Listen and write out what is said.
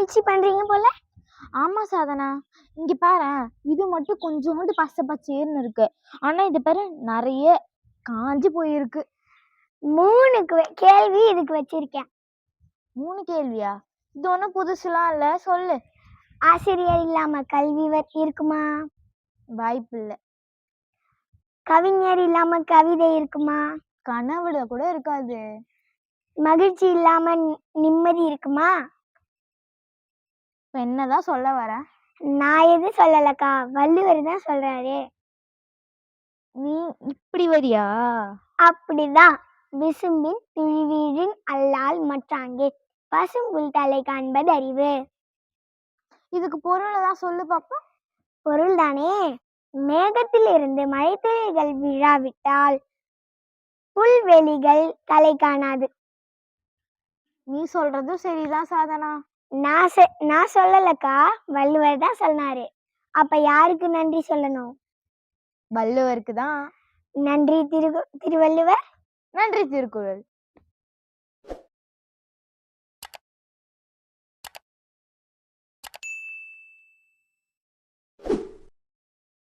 முயற்சி பண்றீங்க போல. ஆமா சாதனா, இங்க பாரேன், இது மட்டும் கொஞ்சோண்டு பச்சை பச்சேர்னு இருக்கு. ஆனா இது பாரு நிறைய காஞ்சு போயிருக்கு. 3 கேள்வி இதுக்கு வச்சிருக்கேன். 3 கேள்வியா? இது ஒன்றும் புதுசுலாம் இல்லை, சொல்லு. ஆசிரியர் இல்லாம கல்வி இருக்குமா? வாய்ப்பு இல்லை. கவிஞர் இல்லாம கவிதை இருக்குமா? கனவுல கூட இருக்காது. மகிழ்ச்சி இல்லாம நிம்மதி இருக்குமா? இப்ப என்னதான் சொல்ல வர? நான் எது சொல்லலக்கா, வள்ளுவர் தான் சொல்றாரு. நீ இப்படி வரியா? அப்படிதான். விசும்பின் துழிவீழின் அல்லால் மற்றாங்கே பசும்புல் தலை காண்பது அறிவு. இதுக்கு பொருளை தான் சொல்லு பாப்போம். பொருள் தானே, மேகத்திலிருந்து மழைத்துளிகள் விழாவிட்டால் புல்வெளிகள் தலை காணாது. நீ சொல்றதும் சரிதான் சாதனா. நான் சொல்லலக்கா, வள்ளுவர் தான் சொன்னாரு. அப்ப யாருக்கு நன்றி சொல்லணும்? வள்ளுவருக்கு தான். நன்றி திருவள்ளுவர். நன்றி திருக்குறள்.